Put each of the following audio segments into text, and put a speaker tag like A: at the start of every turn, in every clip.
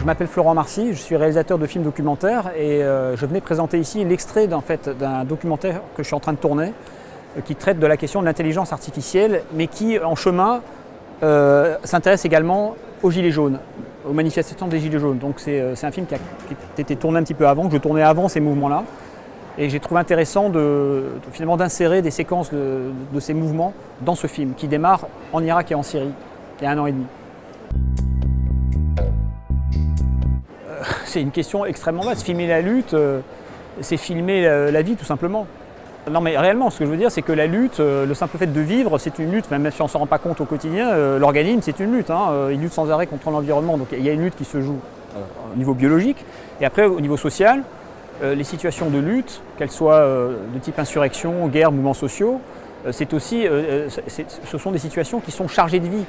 A: Je m'appelle Florent Marcy, je suis réalisateur de films documentaires et je venais présenter ici l'extrait d'un documentaire que je suis en train de tourner qui traite de la question de l'intelligence artificielle mais qui, en chemin, s'intéresse également aux Gilets jaunes, aux manifestations des Gilets jaunes. Donc c'est un film qui a été tourné un petit peu avant, que je tournais avant ces mouvements-là. Et j'ai trouvé intéressant finalement d'insérer des séquences de ces mouvements dans ce film qui démarre en Irak et en Syrie, il y a 1 an et demi. C'est une question extrêmement vaste. Filmer la lutte, c'est filmer la vie tout simplement. Non mais réellement, ce que je veux dire, c'est que la lutte, le simple fait de vivre, c'est une lutte, même si on ne s'en rend pas compte au quotidien, l'organisme c'est une lutte. Il lutte sans arrêt contre l'environnement, donc il y a une lutte qui se joue au niveau biologique. Et après, au niveau social, les situations de lutte, qu'elles soient de type insurrection, guerre, mouvements sociaux, ce sont des situations qui sont chargées de vie.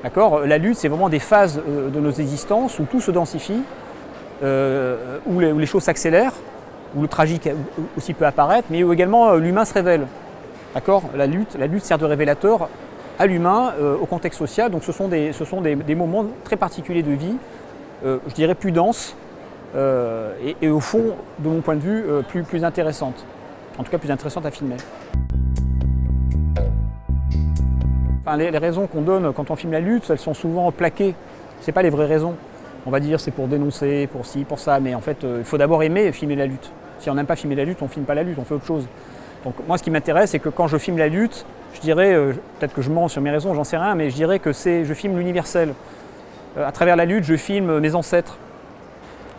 A: D'accord ? La lutte, c'est vraiment des phases de nos existences où tout se densifie, où les choses s'accélèrent, où le tragique aussi peut apparaître, mais où également l'humain se révèle. D'accord ? La lutte sert de révélateur à l'humain, au contexte social. Donc ce sont des moments très particuliers de vie, je dirais plus denses, et au fond, de mon point de vue, plus intéressantes. En tout cas, plus intéressantes à filmer. Enfin, les raisons qu'on donne quand on filme la lutte, elles sont souvent plaquées. Ce n'est pas les vraies raisons. On va dire c'est pour dénoncer, pour ci, pour ça, mais en fait, il faut d'abord aimer filmer la lutte. Si on n'aime pas filmer la lutte, on ne filme pas la lutte, on fait autre chose. Donc moi, ce qui m'intéresse, c'est que quand je filme la lutte, je dirais, peut-être que je mens sur mes raisons, j'en sais rien, mais je dirais que je filme l'universel. À travers la lutte, je filme mes ancêtres.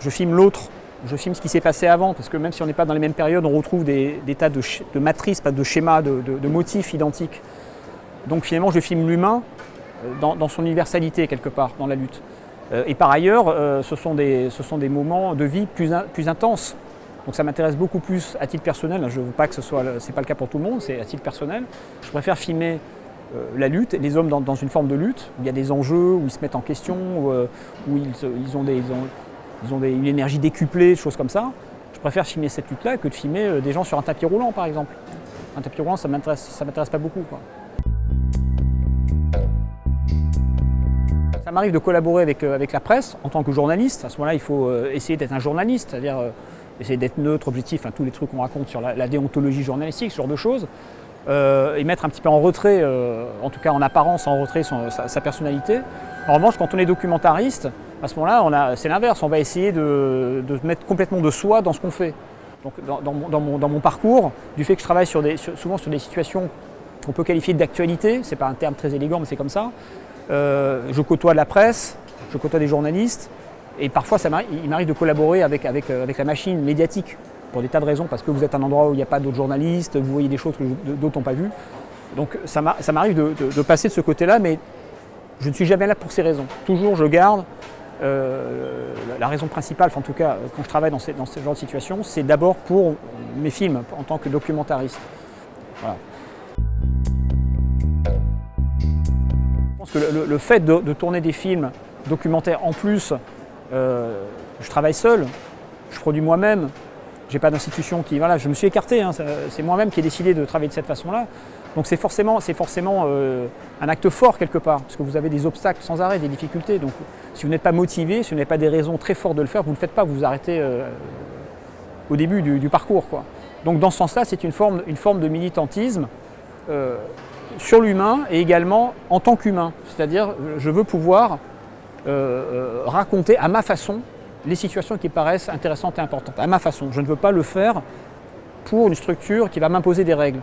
A: Je filme l'autre, je filme ce qui s'est passé avant, parce que même si on n'est pas dans les mêmes périodes, on retrouve des tas de matrices, pas de schémas, de motifs identiques. Donc finalement, je filme l'humain dans son universalité, quelque part, dans la lutte. Et par ailleurs, ce sont des moments de vie plus intenses. Donc ça m'intéresse beaucoup plus à titre personnel. Je ne veux pas que c'est pas le cas pour tout le monde, c'est à titre personnel. Je préfère filmer la lutte, les hommes dans une forme de lutte, où il y a des enjeux, où ils se mettent en question, où ils ont une énergie décuplée, des choses comme ça. Je préfère filmer cette lutte-là que de filmer des gens sur un tapis roulant, par exemple. Un tapis roulant, ça m'intéresse pas beaucoup, quoi. Ça m'arrive de collaborer avec la presse en tant que journaliste. À ce moment-là, il faut essayer d'être un journaliste, c'est-à-dire essayer d'être neutre, objectif, tous les trucs qu'on raconte sur la déontologie journalistique, ce genre de choses, et mettre un petit peu en retrait, en tout cas en apparence, en retrait sa personnalité. En revanche, quand on est documentariste, à ce moment-là, c'est l'inverse. On va essayer de mettre complètement de soi dans ce qu'on fait. Donc, dans mon parcours, du fait que je travaille souvent sur des situations qu'on peut qualifier d'actualité, c'est pas un terme très élégant, mais c'est comme ça. Je côtoie de la presse, je côtoie des journalistes, et parfois il m'arrive de collaborer avec la machine médiatique pour des tas de raisons, parce que vous êtes à un endroit où il n'y a pas d'autres journalistes, vous voyez des choses que d'autres n'ont pas vues. Donc ça m'arrive de passer de ce côté-là, mais je ne suis jamais là pour ces raisons. Toujours je garde la raison principale, en tout cas quand je travaille dans ce genre de situation, c'est d'abord pour mes films en tant que documentariste. Voilà. Je pense que le fait de tourner des films documentaires en plus, je travaille seul, je produis moi-même, j'ai pas d'institution qui... Voilà, je me suis écarté, c'est moi-même qui ai décidé de travailler de cette façon-là. Donc c'est forcément un acte fort quelque part, parce que vous avez des obstacles sans arrêt, des difficultés. Donc si vous n'êtes pas motivé, si vous n'avez pas des raisons très fortes de le faire, vous ne le faites pas, vous vous arrêtez au début du parcours, quoi. Donc dans ce sens-là, c'est une forme de militantisme sur l'humain et également en tant qu'humain. C'est-à-dire, je veux pouvoir raconter à ma façon les situations qui paraissent intéressantes et importantes, à ma façon. Je ne veux pas le faire pour une structure qui va m'imposer des règles.